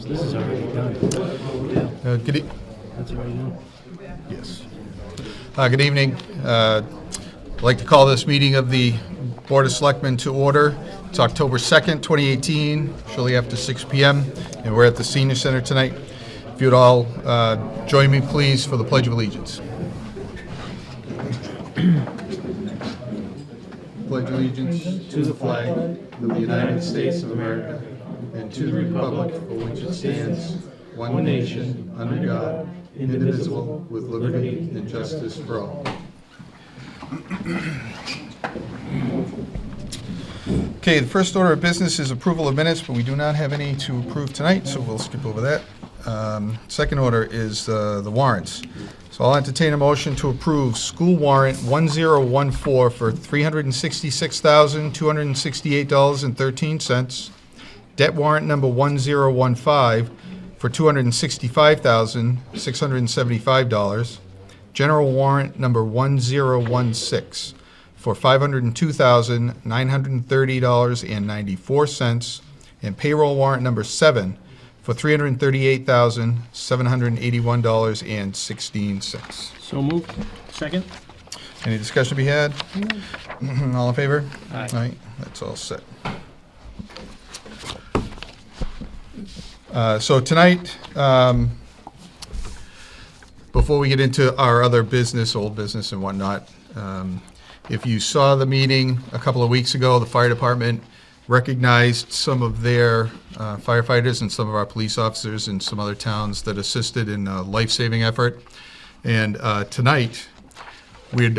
This is already done. Good That's already done. Yes. Good evening. I'd like to call this meeting of the Board of Selectmen to order. It's October 2nd, 2018, shortly after 6 p.m., and we're at the Senior Center tonight. If you'd all join me, please, for the Pledge of Allegiance. Pledge allegiance to the flag of the United States of America and to the republic for which it stands, one nation, under God, indivisible, with liberty and justice for all. Okay, the first order of business is approval of minutes, but we do not have any to approve tonight, so we'll skip over that. Second order is the warrants. So I'll entertain a motion to approve school warrant 1014 for $366,268.13. Debt warrant number 1015 for $265,675. General warrant number 1016 for $502,930.94. And payroll warrant number 7 for $338,781.16. So moved. Second? Any discussion to be had? All in favor? Aye. Aye, that's all set. So tonight, before we get into our other business, old business and whatnot, if you saw the meeting a couple of weeks ago, the fire department recognized some of their firefighters and some of our police officers in some other towns that assisted in a life-saving effort. And tonight, we'd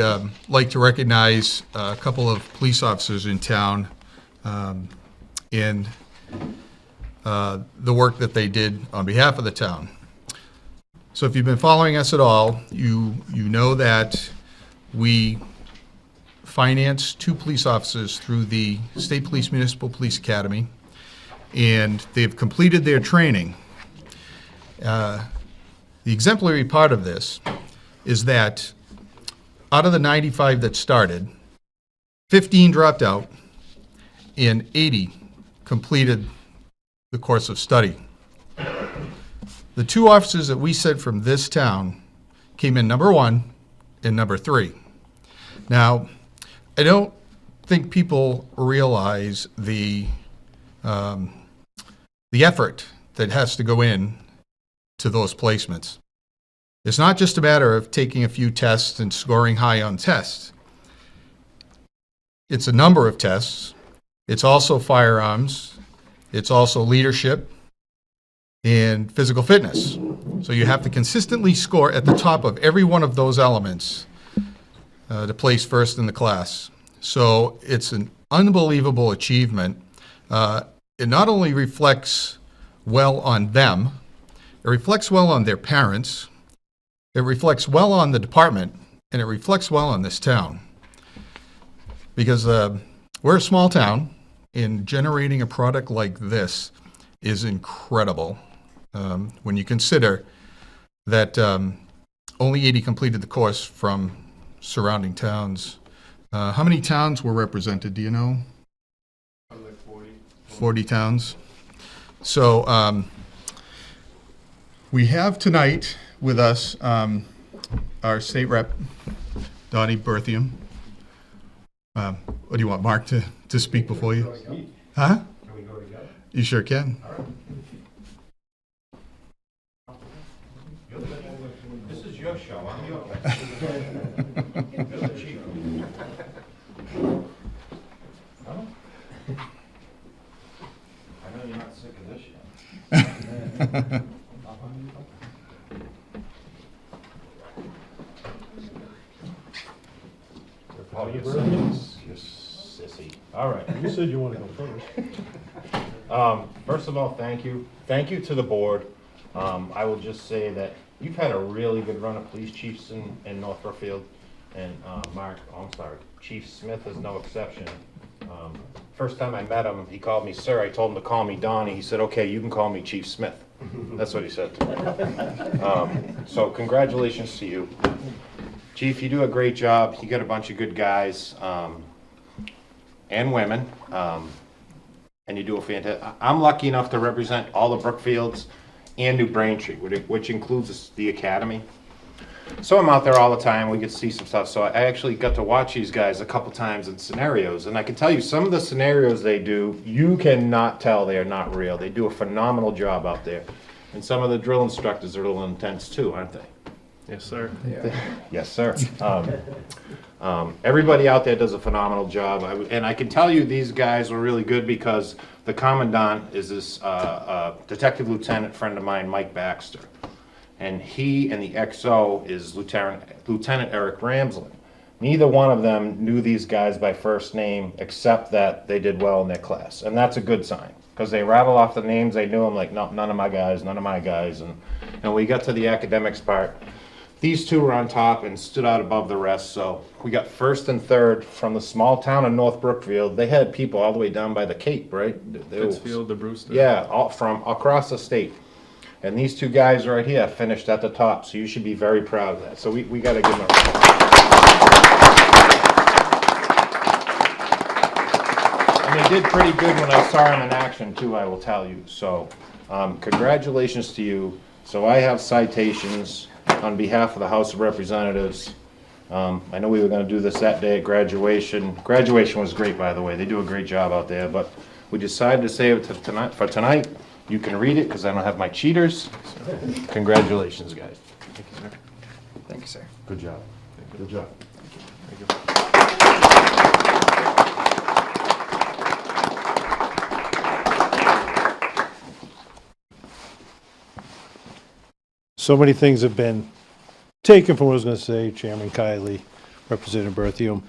like to recognize a couple of police officers in town in the work that they did on behalf of the town. So if you've been following us at all, you know that we finance 2 police officers through the State Police Municipal Police Academy, and they've completed their training. The exemplary part of this is that out of the 95 that started, 15 dropped out and 80 completed the course of study. The 2 officers that we sent from this town came in number 1 and number 3. Now, I don't think people realize the effort that has to go in to those placements. It's not just a matter of taking a few tests and scoring high on tests. It's a number of tests. It's also firearms. It's also leadership and physical fitness. So you have to consistently score at the top of every one of those elements to place first in the class. So it's an unbelievable achievement. It not only reflects well on them, it reflects well on their parents, it reflects well on the department, and it reflects well on this town. Because we're a small town, and generating a product like this is incredible. When you consider that only 80 completed the course from surrounding towns. How many towns were represented, do you know? Like 40 towns. So we have tonight with us our state rep, Donnie Berthium. What do you want, Mark, to speak before you? Huh? Can we go together? You sure can. All right. This is your show, I'm your guest. You're the chief. Huh? I know you're not sick of this yet. Oh, you're sissy. All right. You said you want to go first. First of all, thank you. Thank you to the board. I will just say that you've had a really good run of police chiefs in North Brookfield. And Chief Smith is no exception. First time I met him, he called me sir. I told him to call me Donnie. He said, okay, you can call me Chief Smith. That's what he said to me. So congratulations to you. Chief, you do a great job. You got a bunch of good guys and women. and you do a fantastic. I'm lucky enough to represent all the Brookfields and New Braintree, which includes the academy. So I'm out there all the time. We get to see some stuff. So I actually got to watch these guys a couple times in scenarios, and I can tell you some of the scenarios they do, you cannot tell they are not real. They do a phenomenal job out there, and some of the drill instructors are a little intense too, aren't they? Yes, sir. Yes, sir. Everybody out there does a phenomenal job, and I can tell you these guys were really good because the commandant is this detective lieutenant friend of mine, Mike Baxter, and he and the XO is Lieutenant Eric Ramslin. Neither one of them knew these guys by first name, except that they did well in their class, and that's a good sign because they rattle off the names. They knew them like, no, none of my guys, none of my guys, and we got to the academics part. These two were on top and stood out above the rest, so we got first and third from the small town of North Brookfield. They had people all the way down by the Cape, right? Pittsfield to Brewster. Yeah, all from across the state. And these two guys right here finished at the top, so you should be very proud of that. So we got to give them a... And they did pretty good when I saw them in action, too, I will tell you. So congratulations to you. So I have citations on behalf of the House of Representatives. I know we were going to do this that day at graduation. Graduation was great, by the way. They do a great job out there, but we decided to save it for tonight. You can read it because I don't have my cheaters. Congratulations, guys. Thank you, sir. Thank you, sir. Good job. Good job. Thank you. So many things have been taken from what I was going to say, Chairman Kiley, Representative Berthium.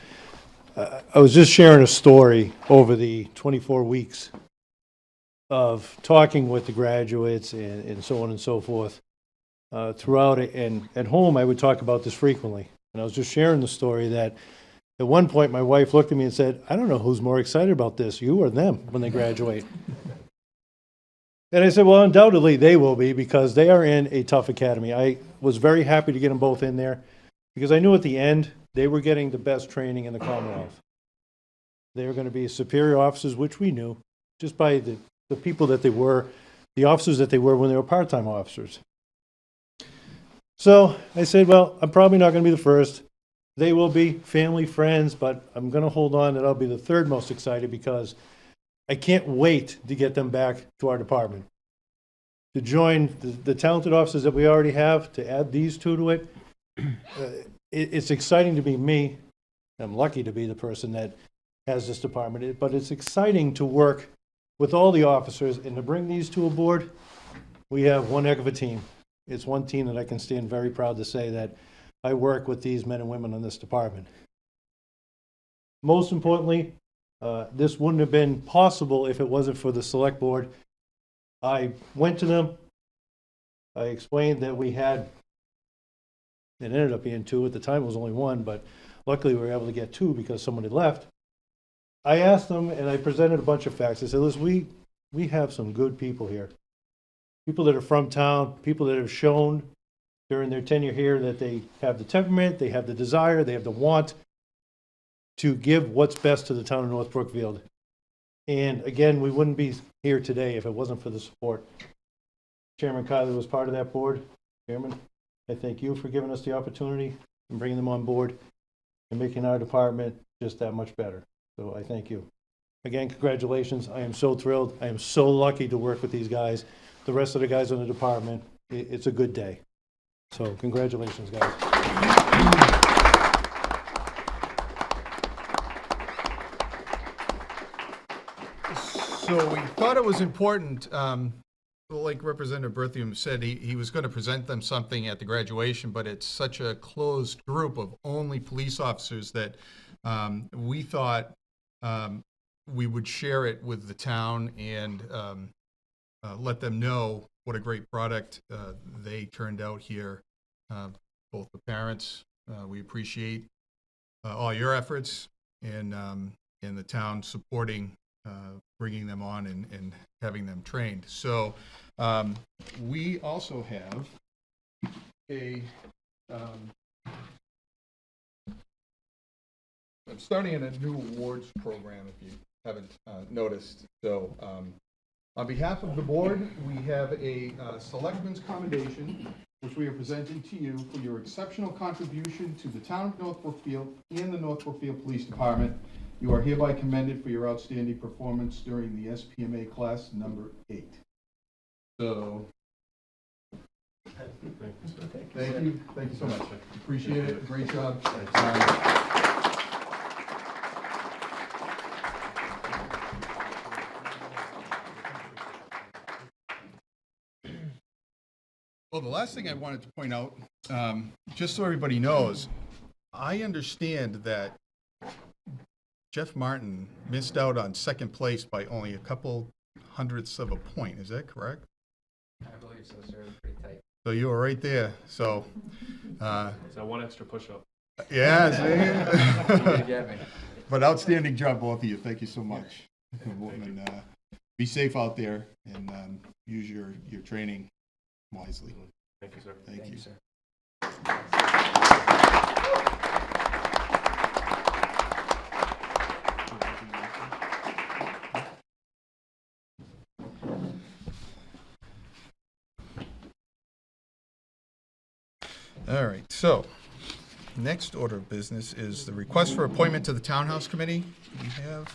I was just sharing a story over the 24 weeks of talking with the graduates and so on and so forth throughout it. And at home, I would talk about this frequently. And I was just sharing the story that at one point, my wife looked at me and said, I don't know who's more excited about this, you or them, when they graduate. And I said, well, undoubtedly they will be because they are in a tough academy. I was very happy to get them both in there because I knew at the end they were getting the best training in the Commonwealth. They were going to be superior officers, which we knew, just by the people that they were, the officers that they were when they were part-time officers. So I said, well, I'm probably not going to be the first. They will be family, friends, but I'm going to hold on that I'll be the third most excited because I can't wait to get them back to our department. To join the talented officers that we already have, to add these two to it, it's exciting to be me. I'm lucky to be the person that has this department, but it's exciting to work with all the officers and to bring these two aboard. We have one heck of a team. It's one team that I can stand very proud to say that I work with these men and women in this department. Most importantly, this wouldn't have been possible if it wasn't for the select board. I went to them. I explained that we had, it ended up being two. At the time it was only one, but luckily we were able to get two because someone had left. I asked them and I presented a bunch of facts. I said, listen, we have some good people here. People that are from town, people that have shown during their tenure here that they have the temperament, they have the desire, they have the want to give what's best to the town of North Brookfield. And again, we wouldn't be here today if it wasn't for the support. Chairman Kiley was part of that board. Chairman, I thank you for giving us the opportunity and bringing them on board and making our department just that much better. So I thank you. Again, congratulations. I am so thrilled. I am so lucky to work with these guys. The rest of the guys in the department, it's a good day. So congratulations, guys. So we thought it was important, like Representative Berthium said, he was going to present them something at the graduation, but it's such a closed group of only police officers that we thought we would share it with the town and let them know what a great product they turned out here. Both the parents, we appreciate all your efforts and the town supporting bringing them on and having them trained. So we also have I'm starting in a new awards program, if you haven't noticed. So on behalf of the board, we have a Selectmen's Commendation, which we are presenting to you for your exceptional contribution to the town of North Brookfield and the North Brookfield Police Department. You are hereby commended for your outstanding performance during the SPMA class number 8. So, thank you so much. Appreciate it. Great job. Well, the last thing I wanted to point out, just so everybody knows, I understand that Jeff Martin missed out on second place by only a couple hundredths of a point. Is that correct? I believe so, sir. Pretty tight. So you were right there. So, So one extra push-up. yeah, You see? did get me. But outstanding job, both of you. Thank you so much. And, be safe out there and use your training wisely. Thank you, sir. Thank you. sir. All right, so next order of business is the request for appointment to the Townhouse Committee. We have,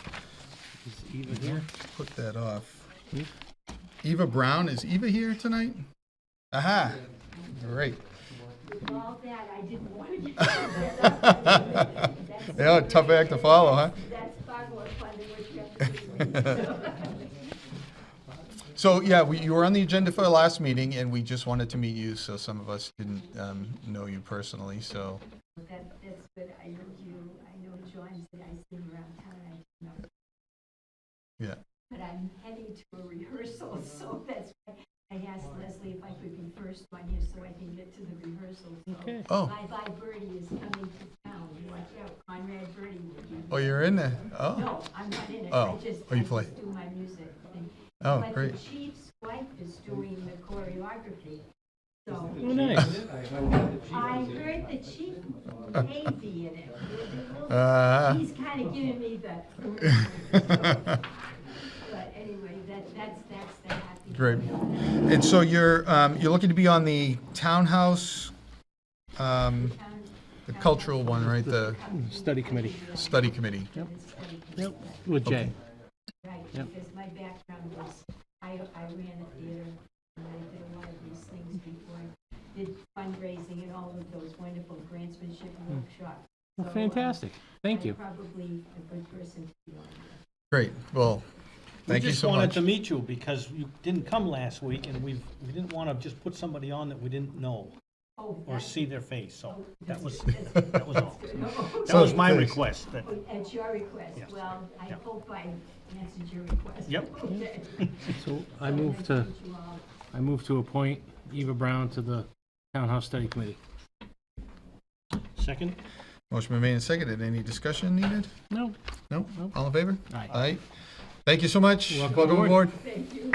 Eva here? put that off. Eva Brown, is Eva here tonight? Aha, great. All that, I didn't want to get that. Yeah, tough act to follow, huh? That's far more fun than what you have to do. So, yeah, you were on the agenda for the last meeting, and we just wanted to meet you, so some of us didn't know you personally, so. That's good. I know you, I know John said I see him around town, I didn't know. Yeah. But I'm heading to a rehearsal, so that's why I asked Leslie if I could be first one here so I can get to the rehearsal. So Oh. Bye Birdie is coming to town. Watch out, Conrad Birdie will be. Oh, you're in there? Oh, No, I'm not in it. Oh. I just, Oh, you I play. just do my music thing. Oh, But great. the chief's wife is doing the choreography, so. Oh, nice. I heard the chief may be in it. He's kind of giving me the. But anyway, that's the happy. Great. And so you're looking to be on the Townhouse, the cultural one, right, the Study committee. study committee? Yep, with Jay. Right, Yep. because my background was, I ran a theater, and I did a lot of these things before. I did fundraising and all of those wonderful grantsmanship workshops. Well, So, fantastic. Thank you. I'm probably a good person to be on there. Great, well, thank you so We just wanted much. to meet you because you didn't come last week and we didn't want to just put somebody on that we didn't know Oh, or that's- see their face, so that was that's all. Oh, That was my Thanks. request, that, At your request. Yes. Well, I Yeah. hope I answered your request. Yep. Okay. So I So move nice to, meet you all. appoint Eva Brown to the Townhouse Study Committee. second? Motion been made and seconded. Any discussion needed? No? No? All in favor? Aye. Aye. Thank you so much. Welcome Welcome aboard. aboard. Thank you.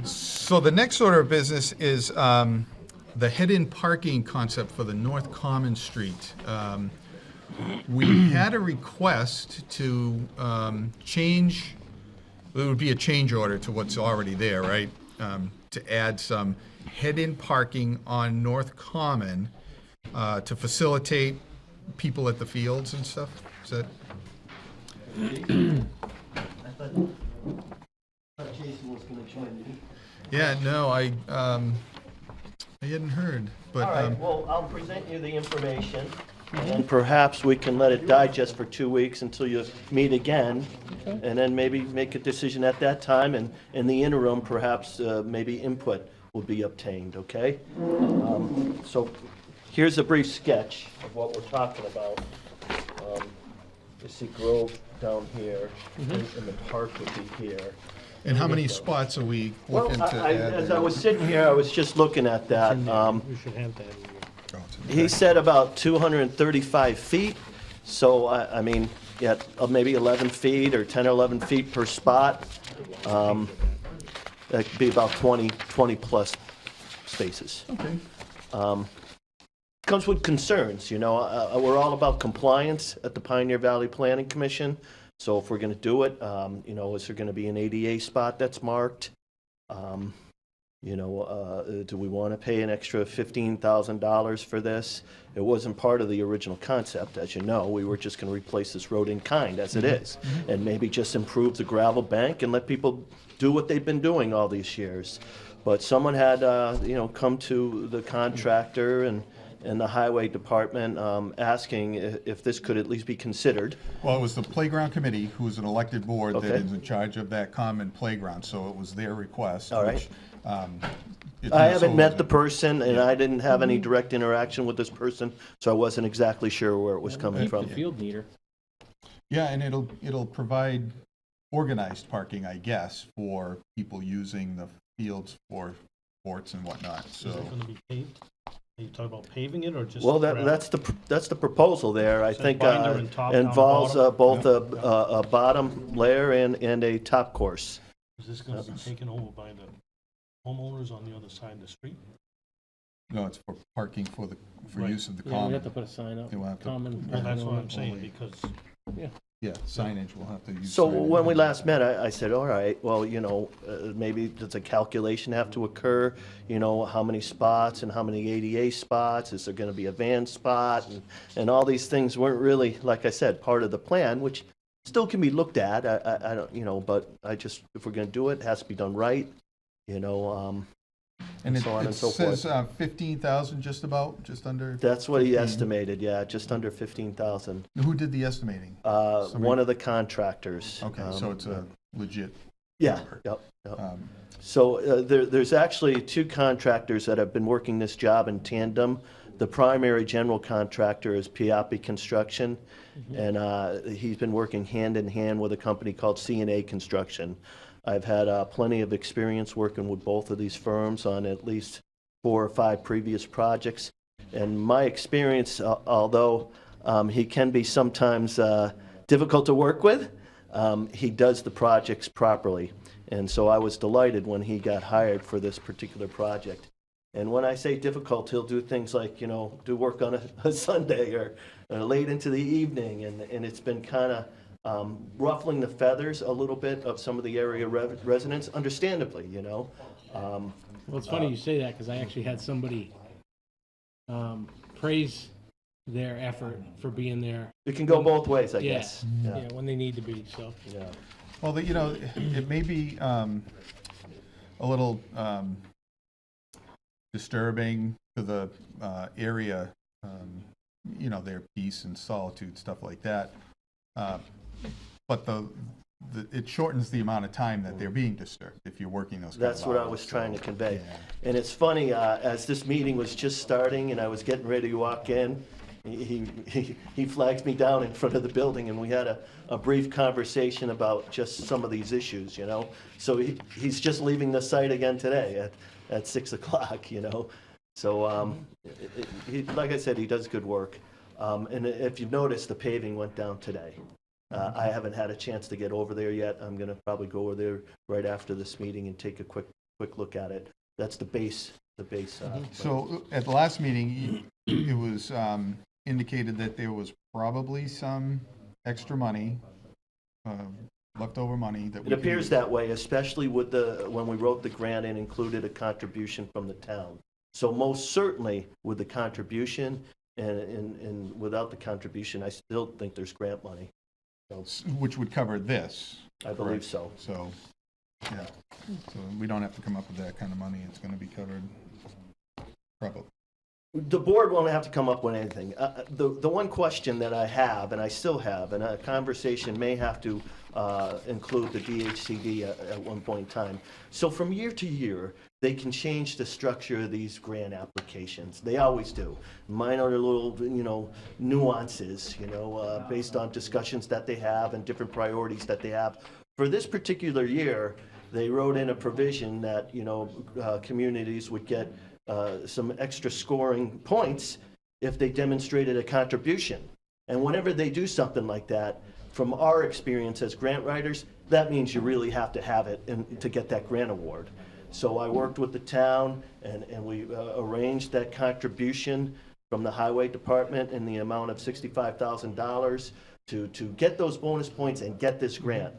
So the next order of business is the hidden parking concept for the North Common Street. We had a request to change, it would be a change order to what's already there, right? To add some hidden parking on North Common to facilitate people at the fields and stuff. Is that? Jason was gonna join me. Yeah, no, I hadn't heard, but, All right, well, I'll present you the information, and perhaps we can let it digest for 2 weeks until you meet again, and then maybe make a decision at that time, and in the interim, perhaps, maybe input will be obtained, okay? So, here's a brief sketch of what we're talking about. You see Grove down here, and the park would be here. and how many spots are we Well, looking to add? as I was sitting here, I was just looking at that. We should have that in here. Oh, it's in the He back. said about 235 feet, so I mean, yeah, maybe 11 feet or 10 or 11 feet per spot. that could be about 20 plus spaces. Okay. Comes with concerns, you know, we're all about compliance at the Pioneer Valley Planning Commission. So if we're gonna do it, you know, is there gonna be an ADA spot that's marked? You know, do we wanna pay an extra $15,000 for this? It wasn't part of the original concept, as you know, we were just gonna replace this road in kind as it is. And maybe just improve the gravel bank and let people do what they've been doing all these years. But someone had, you know, come to the contractor and the highway department, asking if this could at least be considered. Well, it was the playground committee, who is an elected board that Okay. is in charge of that common playground, so it was their request. All right. which, I haven't met the person, and I didn't have any direct interaction with this person, so I wasn't exactly sure where it was coming from. Field meter. Yeah, and it'll provide organized parking, I guess, for people using the fields for sports and whatnot, Is so. it gonna be paved? Are you talking about paving it or just? Well, gravel? that's the proposal there, I Says think, binder and top down involves bottom. both a bottom layer and a top course. Is this gonna be taken over by the homeowners on the other side of the street? No, it's for parking for Right. use of the Yeah, we have to common. put a sign up. They will have to- Common. Well, that's what I'm Only- saying, because Yeah, signage will have to use. So signage. when we last met, I said, all right, well, you know, maybe does a calculation have to occur? You know, how many spots and how many ADA spots? Is there gonna be a van spot? And all these things weren't really, like I said, part of the plan, which still can be looked at. I don't, you know, but I just, if we're gonna do it, it has to be done right, you know, And it so on it and so says forth. 15,000, just about, just under? That's what he 15. estimated, yeah, just under 15,000. Who did the estimating? One of the contractors. Okay, so it's a legit. Yeah, number. yep, yep. Um, So there's actually two contractors that have been working this job in tandem. The primary general contractor is Piapi Construction, and he's been working hand in hand with a company called C&A Construction. I've had plenty of experience working with both of these firms on at least 4 or 5 previous projects. And my experience, although he can be sometimes difficult to work with, he does the projects properly. And so I was delighted when he got hired for this particular project. And when I say difficult, he'll do things like, you know, do work on a Sunday or late into the evening. And it's been kind of ruffling the feathers a little bit of some of the area residents, understandably, you know. Well, it's funny you say that, because I actually had somebody praise their effort for being there. It can go both ways, I Yeah. guess. Yeah, when they need to be, so. Yeah. Well, you know, it may be a little disturbing to the area, you know, their peace and solitude, stuff like that. But it shortens the amount of time that they're being disturbed if you're working those kind of That's what I hours, was so, trying to convey. yeah. And it's funny, as this meeting was just starting and I was getting ready to walk in, he flags me down in front of the building, and we had a brief conversation about just some of these issues, you know? So he's just leaving the site again today at 6 o'clock, you know? So, like I said, he does good work. And if you've noticed, the paving went down today. I haven't had a chance to get over there yet. I'm gonna probably go over there right after this meeting and take a quick look at it. That's the base. So at the last meeting, it was indicated that there was probably some extra money, leftover money that we It could appears use. that way, especially with when we wrote the grant and included a contribution from the town. So most certainly with the contribution and without the contribution, I still think there's grant money. Which would cover this. I believe correct? so. So, yeah, so we don't have to come up with that kind of money, it's gonna be covered, probably. The board won't have to come up with anything. The one question that I have, and I still have, and a conversation may have to include the DHCD at one point in time. So from year to year, they can change the structure of these grant applications. They always do. Minor little, you know, nuances, you know, based on discussions that they have and different priorities that they have. For this particular year, they wrote in a provision that, you know, communities would get some extra scoring points if they demonstrated a contribution. And whenever they do something like that, from our experience as grant writers, that means you really have to have it to get that grant award. So I worked with the town, and we arranged that contribution from the highway department in the amount of $65,000 to get those bonus points and get this grant.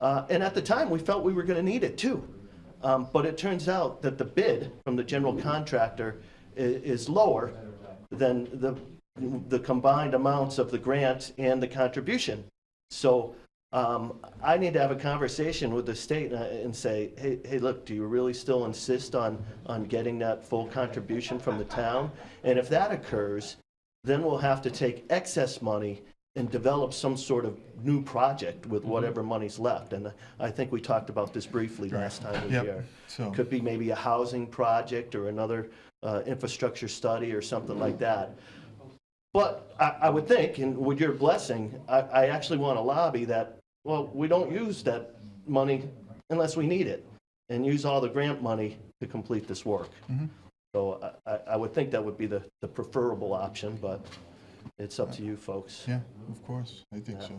And at the time, we felt we were going to need it too. But it turns out that the bid from the general contractor is lower than the combined amounts of the grant and the contribution. So I need to have a conversation with the state and say, hey, look, do you really still insist on getting that full contribution from the town? And if that occurs, then we'll have to take excess money and develop some sort of new project with whatever money's left. And I think we talked about this briefly last time we were here. So, Could be maybe a housing project or another infrastructure study or something like that. But I would think, and with your blessing, I actually want to lobby that, well, we don't use that money unless we need it, and use all the grant money to complete this work. So I would think that would be the preferable option, but it's up to you folks. yeah, of course, I think so.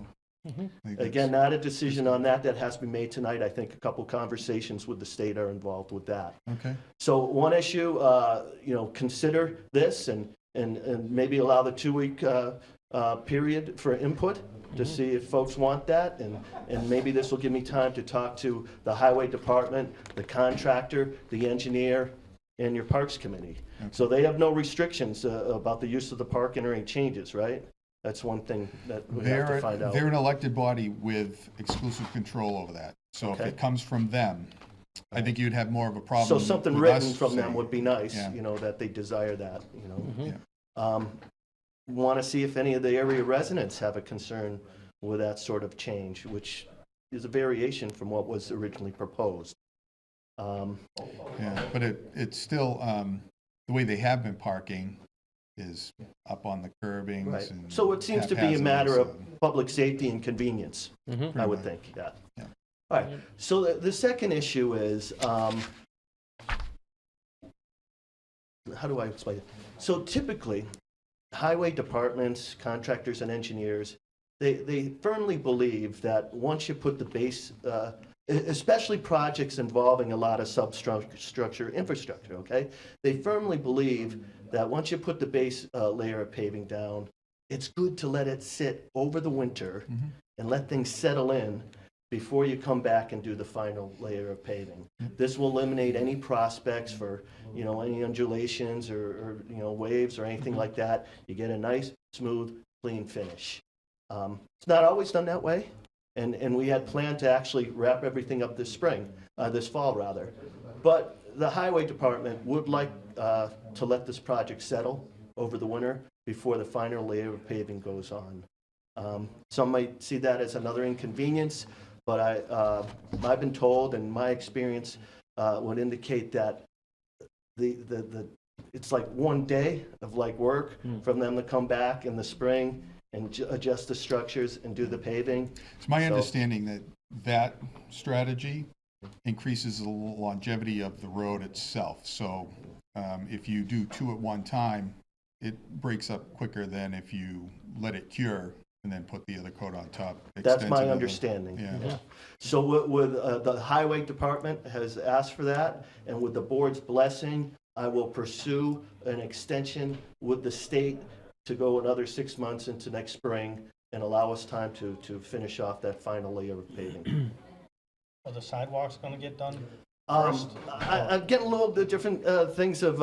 I think Again, not a decision on that. That has to be made tonight. I think a couple conversations with the state are involved with that. Okay, So one issue, consider this and maybe allow the 2-week period for input to see if folks want that. And maybe this will give me time to talk to the highway department, the contractor, the engineer, and your parks committee. So they have no restrictions about the use of the park and any changes, right? That's one thing that we have to find out. they're an elected body with exclusive control over that. So if Okay. it comes from them, I think you'd have more of a problem. So something with written us from them saying- would be nice, Yeah. that they desire that, Yeah. Want to see if any of the area residents have a concern with that sort of change, which is a variation from what was originally proposed. Yeah, but it's still, the way they have been parking is up on the curbings Right. and. So it seems to be a matter of haphazardly, public safety and convenience, I would Pretty much. think, yeah. Yeah. All right, so the second issue is, how do I explain it? So typically, highway departments, contractors, and engineers, they firmly believe that once you put the base, especially projects involving a lot of substructure infrastructure, okay? They firmly believe that once you put the base layer of paving down, it's good to let it sit over the winter and let things settle in before you come back and do the final layer of paving. This will eliminate any prospects for, any undulations or waves or anything like that. You get a nice, smooth, clean finish. It's not always done that way, and we had planned to actually wrap everything up this fall rather. But the highway department would like to let this project settle over the winter before the final layer of paving goes on. Some might see that as another inconvenience, but I've been told, and my experience would indicate that it's like one day of work from them to come back in the spring and adjust the structures and do the paving. It's my So- understanding that strategy increases the longevity of the road itself. So if you do two at one time, it breaks up quicker than if you let it cure and then put the other coat on top. That's Extends my another- understanding. Yeah. So with the highway department has asked for that, and with the board's blessing, I will pursue an extension with the state to go another 6 months into next spring and allow us time to finish off that final layer of paving. Are the sidewalks gonna get done? I'm getting a little bit different things of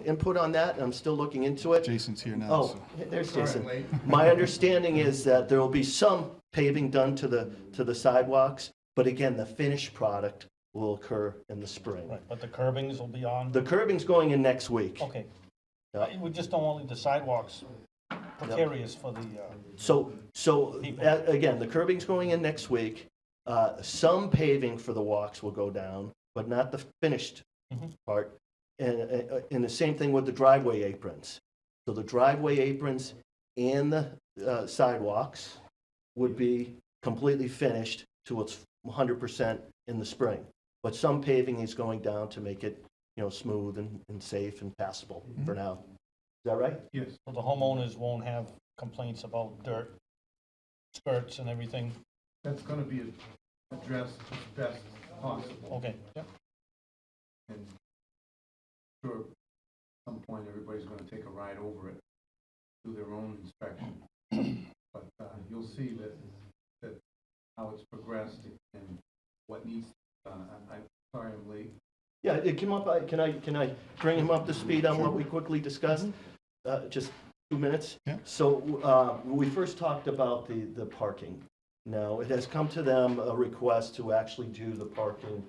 input on that, and I'm still looking into it. Jason's here now. Oh, so- there's Jason. My understanding is that there will be some paving done to the sidewalks, but again, the finished product will occur in the spring. Right, but the curbings will be on? The curbing's going in next week. Okay. Yeah. We just don't want to leave the sidewalks precarious for the, So again, the curbing's going in next week. Some paving for the walks will go down, but not the finished part. And the same thing with the driveway aprons. So the driveway aprons and the sidewalks would be completely finished to its 100% in the spring. But some paving is going down to make it, smooth and safe and passable for now. Is that right? so the homeowners won't have complaints about dirt, skirts and everything? That's gonna be addressed as best possible. Okay, yeah. and sure, at some point, everybody's gonna take a ride over it, do their own inspection. But you'll see that how it's progressed and what needs to be done. I'm sorry I'm late. Yeah, it came up, can I bring him up to speed on what we quickly discussed? Just 2 minutes? Yeah. So, when we first talked about the parking. Now, it has come to them a request to actually do the parking,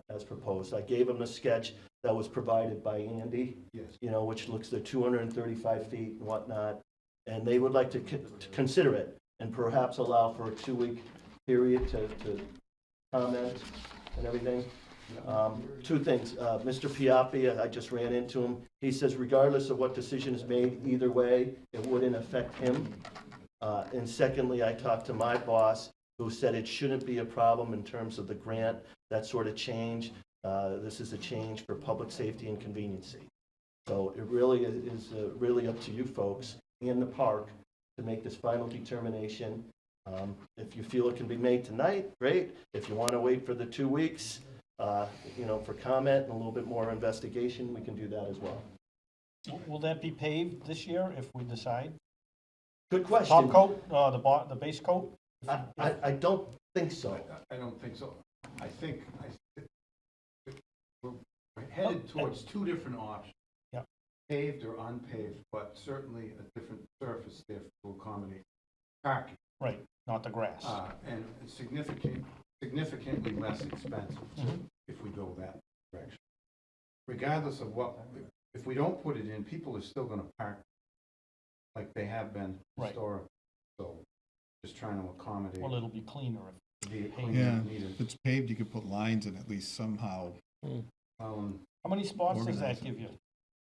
as proposed. I gave them the sketch that was provided by Andy. Yes. You know, which looks at 235 feet and whatnot. And they would like to consider it and perhaps allow for a 2-week period to comment and everything. 2 things. Mr. Piappi, I just ran into him. He says regardless of what decision is made, either way, it wouldn't affect him. And secondly, I talked to my boss, who said it shouldn't be a problem in terms of the grant, that sort of change. This is a change for public safety and conveniency. So it really is really up to you folks in the park to make this final determination. If you feel it can be made tonight, great. If you want to wait for the 2 weeks, for comment and a little bit more investigation, we can do that as well. Will that be paved this year if we decide? Good question. Top coat, the base coat? I don't think so. I don't think so. I think we're headed towards 2 different options. Yeah. Paved or unpaved, but certainly a different surface there to accommodate parking. Right, not the grass. And significantly less expensive if we go that direction. Regardless of if we don't put it in, people are still gonna park like they have been Right. historically. So just trying to accommodate. Well, it'll be cleaner if the Yeah, needed. if it's paved, you could put lines in at least somehow. How many spots does that Organize it. give you?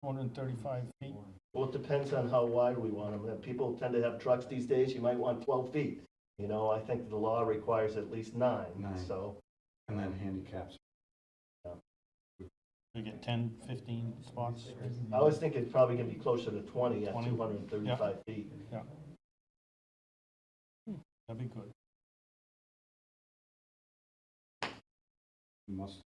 235 feet? Well, it depends on how wide we want them. People tend to have trucks these days, you might want 12 feet. I think the law requires at least 9, 9. so. And then handicaps. You get 10, 15 spots? I was thinking it's probably gonna be closer to 20 at 20? 235 feet. Yeah. That'd be good. You must.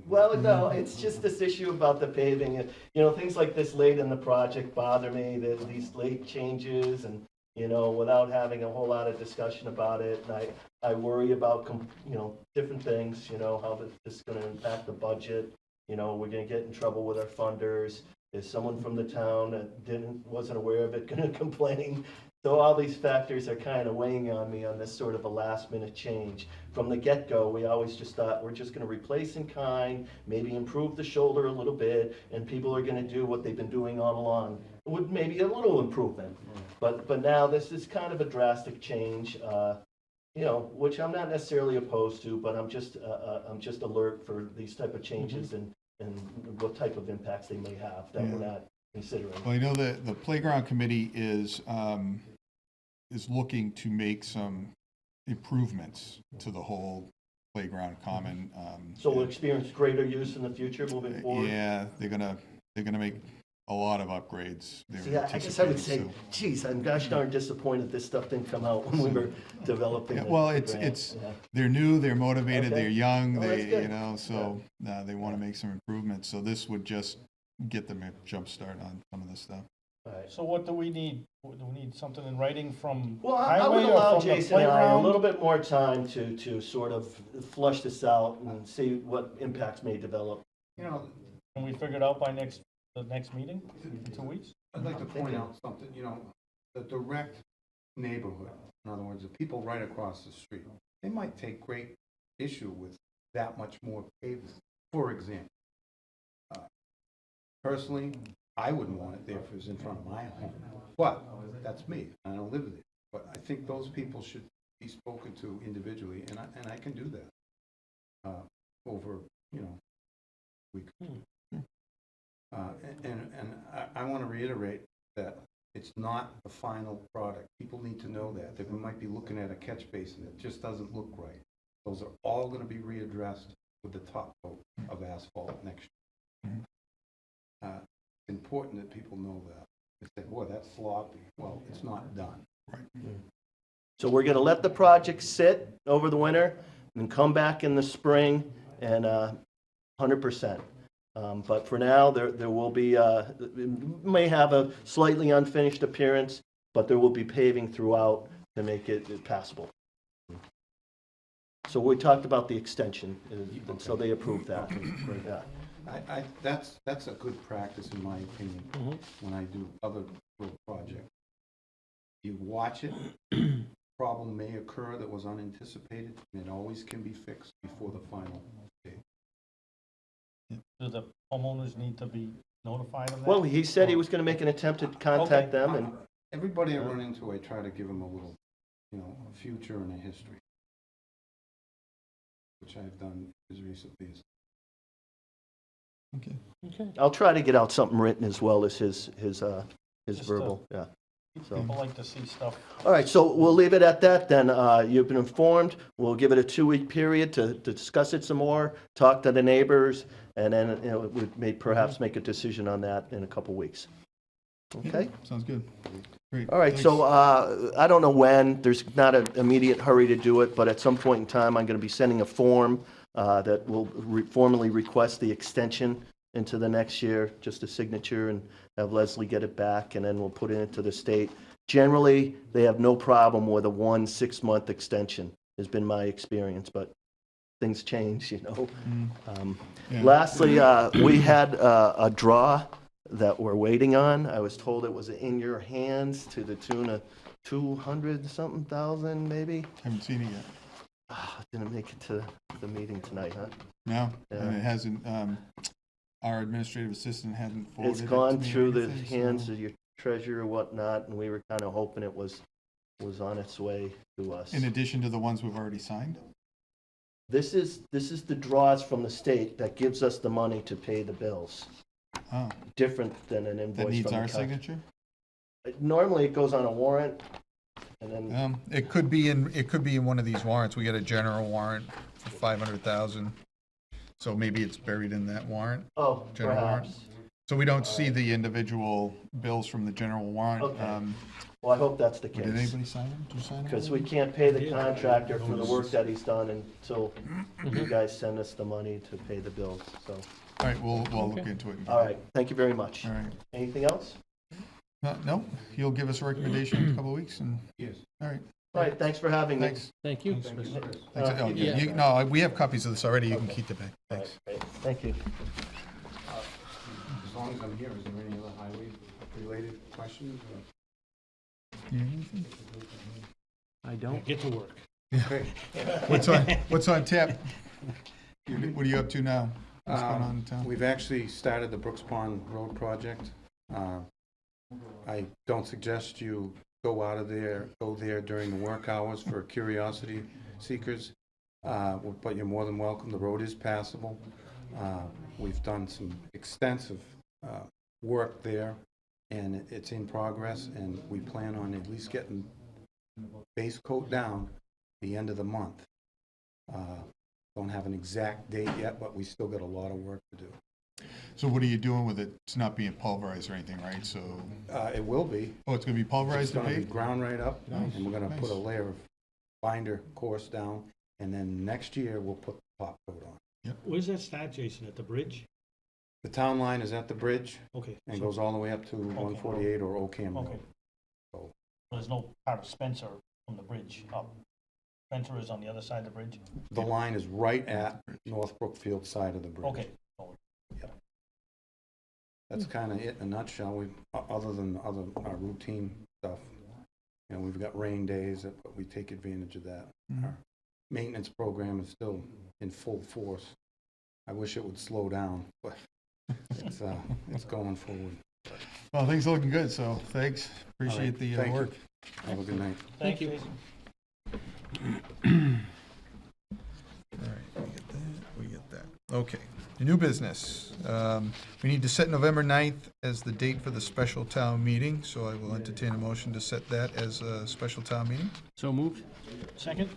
Well, no, it's just this issue about the paving. Things like this late in the project bother me, these late changes and, without having a whole lot of discussion about it. And I worry about, different things, how this is gonna impact the budget. We're gonna get in trouble with our funders. Is someone from the town that wasn't aware of it gonna complain? So all these factors are kind of weighing on me on this sort of a last minute change. From the get-go, we always just thought we're just gonna replace in kind, maybe improve the shoulder a little bit, and people are gonna do what they've been doing all along, with maybe a little improvement. But now this is kind of a drastic change, which I'm not necessarily opposed to, but I'm just alert for these type of changes and what type of impacts they may have that we're not considering. Well, I know that the playground committee is looking to make some improvements to the whole playground common. So we'll experience greater use in the future moving forward? Yeah, they're gonna make a lot of upgrades. They're See, I guess I would say, anticipating, so- geez, I'm gosh darn disappointed this stuff didn't come out when we were developing Yeah, the well, grant. it's Yeah. they're new, they're motivated, Okay. they're young, Oh, that's they, good. so they want to make some improvements. So this would just get them a jump start on some of this stuff. All right. So what do we need? Do we need something in writing from Well, I highway would or allow from the Jason and I a playground? little bit more time to sort of flush this out and see what impacts may develop. Can we figure it out by the next meeting, in 2 weeks? I'd like to point out something, the direct neighborhood, in other words, the people right across the street, they might take great issue with that much more pavement, for example. Personally, I wouldn't want it there if it was in front of my home, but that's me, I don't live there. But I think those people should be spoken to individually, and I can do that over, week. And I want to reiterate that it's not the final product. People need to know that we might be looking at a catch basin that just doesn't look right. Those are all going to be readdressed with the top coat of asphalt next year. It's important that people know that. They say, boy, that's sloppy. Well, it's not done. So we're gonna let the project sit over the winter and come back in the spring and 100%. But for now, there will be, it may have a slightly unfinished appearance, but there will be paving throughout to make it passable. So we talked about the extension, and so they approved that. Yeah. That's a good practice in my opinion, when I do other road projects. You watch it, problem may occur that was unanticipated, and it always can be fixed before the final date. Do the homeowners need to be notified of that? Well, he said he was going to make an attempt to contact them, and Everybody I run into, I try to give them a little, a future and a history, which I've done as recently as. Okay. I'll try to get out something written as well as his Just, verbal, yeah. So. People like to see stuff. All right, so we'll leave it at that then. You've been informed. We'll give it a 2-week period to discuss it some more, talk to the neighbors, and then, we may perhaps make a decision on that in a couple weeks. Okay? Sounds good. Great. All right, Thanks. so I don't know when. There's not an immediate hurry to do it, but at some point in time, I'm going to be sending a form that will formally request the extension into the next year, just a signature, and have Leslie get it back, and then we'll put it into the state. Generally, they have no problem with a 1 6-month extension, has been my experience, but things change, Yeah. Lastly, we had a draw that we're waiting on. I was told it was in your hands to the tune of 200-something thousand, maybe. Haven't seen it yet. Didn't make it to the meeting tonight, huh? No, Yeah. and it hasn't, our administrative assistant hadn't forwarded It's it to gone me or through the anything, so- hands of your treasurer or whatnot, and we were kind of hoping it was on its way to us. In addition to the ones we've already signed? This is the draws from the state that gives us the money to pay the bills. Oh, Different than an that invoice needs from the our county. signature? Normally, it goes on a warrant, and then, It could be in one of these warrants. We got a general warrant for 500,000. So maybe it's buried in that warrant. oh, General warrant. perhaps. So we don't see the individual bills from the general warrant. Okay. Well, I hope that's the Did case. anybody sign them? Did you sign them? Because we can't pay the contractor for the work that he's done until you guys send us the money to pay the bills, so. All right, we'll look into it. and get All it. right, thank you very much. All right. Anything else? No, you'll give us a recommendation in a couple of weeks and, Yes. all right, All right, thanks for having me. thanks. Thank you. Thanks. Uh, Oh, yeah, yeah. no, we have copies of this already. You can Okay. keep it back. All Thanks. right, great. Thank you. As long as I'm here, is there any other highway-related questions? You need anything? I don't. Get to work. Okay. What's on tap? What are you up to now? What's going on in town? We've actually started the Brooks Pond Road project. I don't suggest you go there during the work hours for curiosity seekers, but you're more than welcome. The road is passable. We've done some extensive work there, and it's in progress, and we plan on at least getting base coat down the end of the month. Don't have an exact date yet, but we still got a lot of work to do. So what are you doing with it? It's not being pulverized or anything, right? So, It will be. oh, it's gonna be It's pulverized and gonna be paved? ground right up, Nice, and we're gonna put a nice. layer of binder course down, and then next year, we'll put the top coat on. Where's that start, Jason? At the bridge? The town line is at the bridge, Okay. and so- goes all the way up to 148 or Ocam Okay. Road. So, There's no part of Spencer from the bridge up. Spencer is on the other side of the bridge? the line is right at North Brookfield side of the bridge. Okay. That's kind of it in a nutshell. Other than our routine stuff, we've got rain days, but we take advantage of that. Mhm. Our maintenance program is still in full force. I wish it would slow down, but it's going forward. Well, things are looking good, so thanks. All Appreciate right, the thank you. work. Have a good night. Thank you. All right, we get that. Okay, new business. We need to set November 9th as the date for the special town meeting, so I will entertain a motion to set that as a special town meeting. So moved? Second?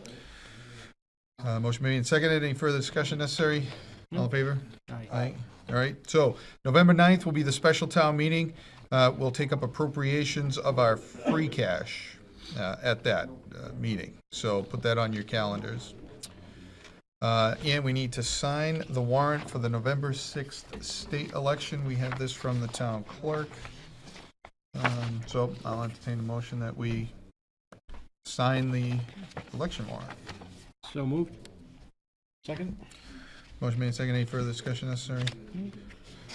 Motion made and seconded. Any further discussion necessary? All in favor? Aye. Aye. All right, so November 9th will be the special town meeting. We'll take up appropriations of our free cash at that meeting. So put that on your calendars. And we need to sign the warrant for the November 6th state election. We have this from the town clerk. So I'll entertain a motion that we sign the election warrant. So moved. Second? Motion made, second. Any further discussion necessary?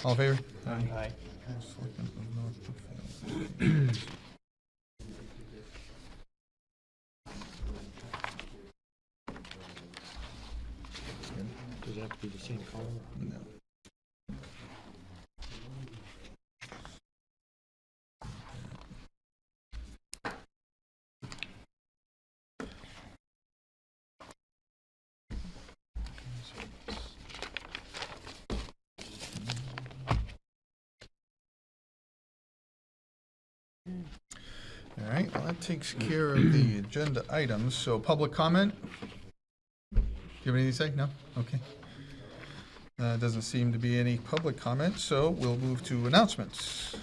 All in favor? Aye. Does it have to be the same color? No. All right, well, that takes care of the agenda items. So public comment? Do you have anything to say? No? Okay. Doesn't seem to be any public comment, so we'll move to announcements.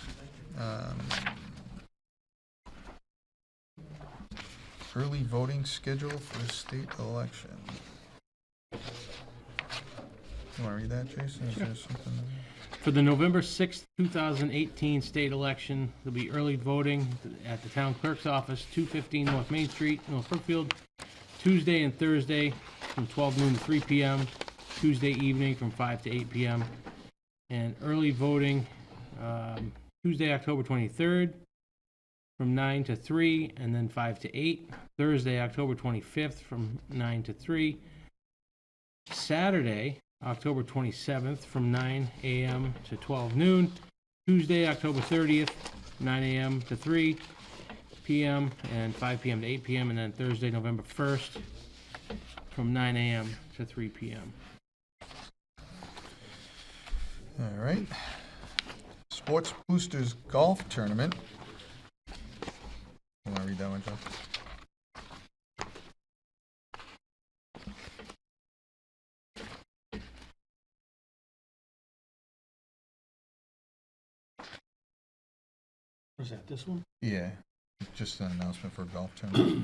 Early voting schedule for the state election. You want to read that, Jason? Is there something? For the November 6th, 2018 state election, there'll be early voting at the town clerk's office, 215 North Main Street, North Brookfield, Tuesday and Thursday from 12 noon to 3 p.m., Tuesday evening from 5 to 8 p.m., and early voting Tuesday, October 23rd from 9 to 3, and then 5 to 8, Thursday, October 25th from 9 to 3, Saturday, October 27th from 9 a.m. to 12 noon. Tuesday, October 30th, 9 a.m. to 3 p.m. and 5 p.m. to 8 p.m. And then Thursday, November 1st from 9 a.m. to 3 p.m. All right. Sports Boosters Golf Tournament. You want to read that one, John? Was that this one? Yeah, just an announcement for a golf tournament.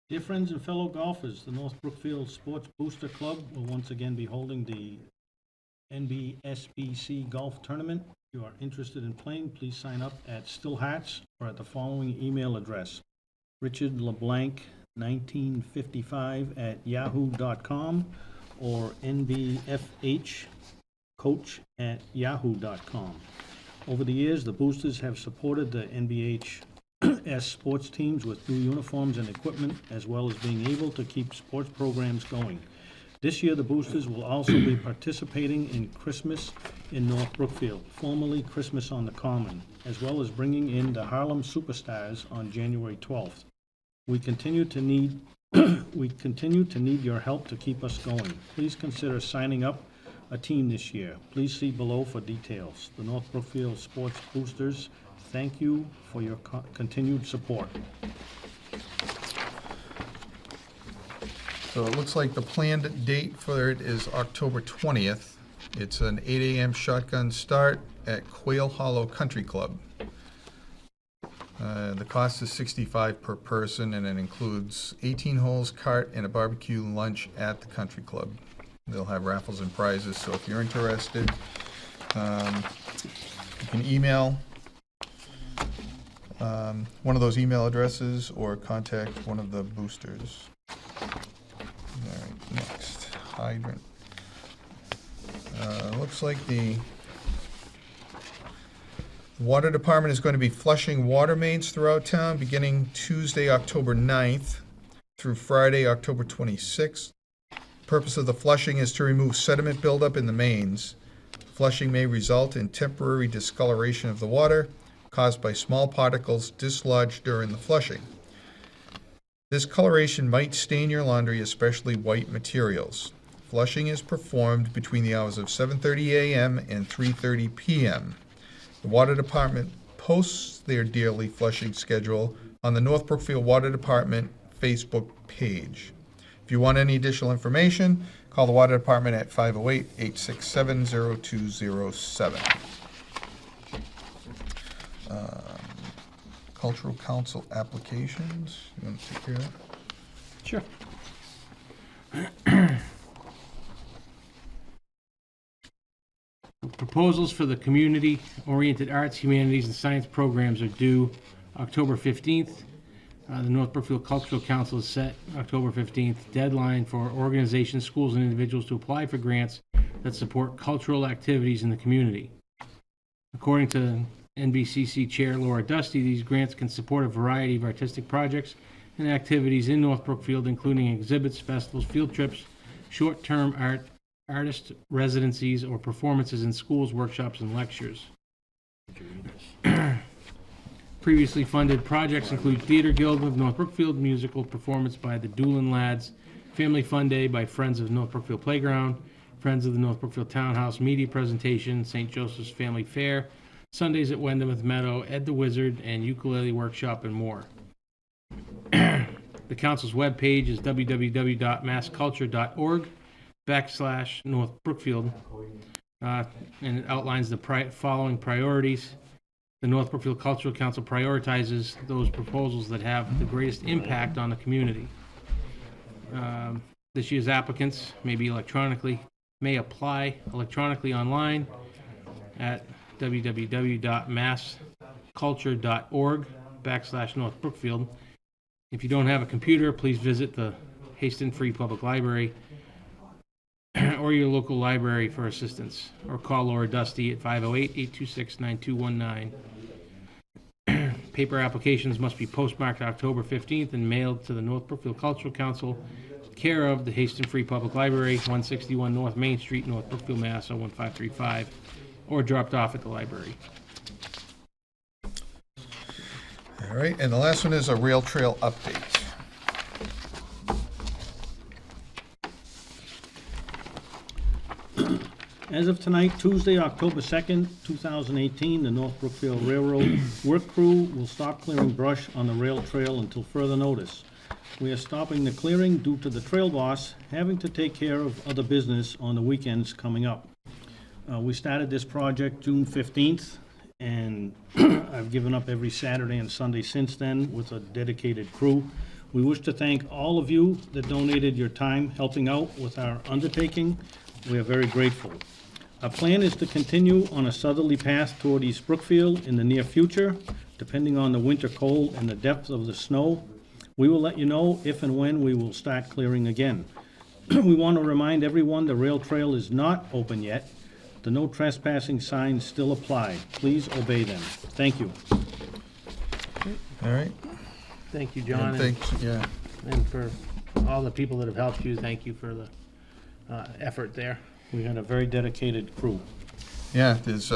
Dear friends and fellow golfers, the North Brookfield Sports Booster Club will once again be holding the NBSBC Golf Tournament. If you are interested in playing, please sign up at Still Hats or at the following email address: Richard LeBlanc 1955 at yahoo.com or nbfhcoach at yahoo.com. Over the years, the Boosters have supported the NBHS sports teams with new uniforms and equipment, as well as being able to keep sports programs going. This year, the Boosters will also be participating in Christmas in North Brookfield, formerly Christmas on the Common, as well as bringing in the Harlem Superstars on January 12th. We continue to need your help to keep us going. Please consider signing up a team this year. Please see below for details. The North Brookfield Sports Boosters, thank you for your continued support. So it looks like the planned date for it is October 20th. It's an 8 a.m. shotgun start at Quail Hollow Country Club. The cost is $65 per person, and it includes 18 holes, cart, and a barbecue lunch at the country club. They'll have raffles and prizes, so if you're interested, you can email one of those email addresses or contact one of the boosters. All right, next, hydrant. Looks like the water department is going to be flushing water mains throughout town beginning Tuesday, October 9th through Friday, October 26th. Purpose of the flushing is to remove sediment buildup in the mains. Flushing may result in temporary discoloration of the water caused by small particles dislodged during the flushing. This coloration might stain your laundry, especially white materials. Flushing is performed between the hours of 7:30 a.m. and 3:30 p.m. The water department posts their daily flushing schedule on the North Brookfield Water Department Facebook page. If you want any additional information, call the water department at 508-867-0207. Cultural Council applications. You want to take care of that? Sure. Proposals for the community-oriented arts, humanities, and science programs are due October 15th. The North Brookfield Cultural Council has set October 15th deadline for organizations, schools, and individuals to apply for grants that support cultural activities in the community. According to NBCC Chair Laura Dusty, these grants can support a variety of artistic projects and activities in North Brookfield, including exhibits, festivals, field trips, short-term artist residencies, or performances in schools, workshops, and lectures. Previously funded projects include Theater Guild of North Brookfield, musical performance by the Doolin Lads, Family Fun Day by Friends of North Brookfield Playground, Friends of the North Brookfield Townhouse media presentation, St. Joseph's Family Fair, Sundays at Wendomouth Meadow, Ed the Wizard, and ukulele workshop, and more. The council's webpage is www.massculture.org/North Brookfield, and it outlines the following priorities. The North Brookfield Cultural Council prioritizes those proposals that have the greatest impact on the community. This year's applicants may apply electronically online at www.massculture.org/North Brookfield. If you don't have a computer, please visit the Haston Free Public Library or your local library for assistance, or call Laura Dusty at 508-826-9219. Paper applications must be postmarked October 15th and mailed to the North Brookfield Cultural Council, care of the Haston Free Public Library, 161 North Main Street, North Brookfield, Mass. 01535, or dropped off at the library. All right, and the last one is a rail trail update. As of tonight, Tuesday, October 2nd, 2018, the North Brookfield Railroad work crew will stop clearing brush on the rail trail until further notice. We are stopping the clearing due to the trail boss having to take care of other business on the weekends coming up. We started this project June 15th, and I've given up every Saturday and Sunday since then with a dedicated crew. We wish to thank all of you that donated your time helping out with our undertaking. We are very grateful. Our plan is to continue on a southerly path toward East Brookfield in the near future, depending on the winter cold and the depth of the snow. We will let you know if and when we will start clearing again. We want to remind everyone the rail trail is not open yet. The no trespassing signs still apply. Please obey them. Thank you. All right. Thank you, John, And and for all the people that have helped you. Thank you for the effort there. We had a very dedicated crew. yeah, there's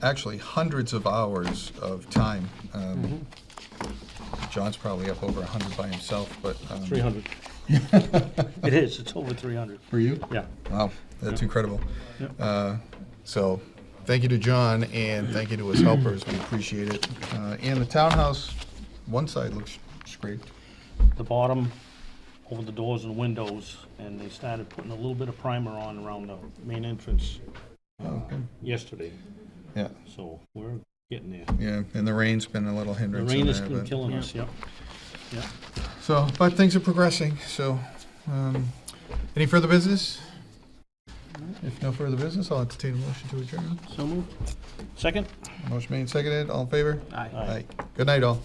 actually hundreds of hours of time. John's probably up over 100 by himself, but 300. It is. It's over 300. for you? Yeah. Wow, that's incredible. Yep. So, thank you to John, and thank you to his helpers. We appreciate it. And the townhouse, one side looks scraped. The bottom, over the doors and windows, and they started putting a little bit of primer on around the main entrance yesterday. Yeah, So we're getting there. yeah, and the rain's been a little The hindrance rain in has there, been but, killing us, yep. Yep. so, but things are progressing, so, any further business? If no further business, I'll entertain a motion to adjourn. So moved. Second? Motion made, seconded, all in favor? Aye. Aye. Good night, all.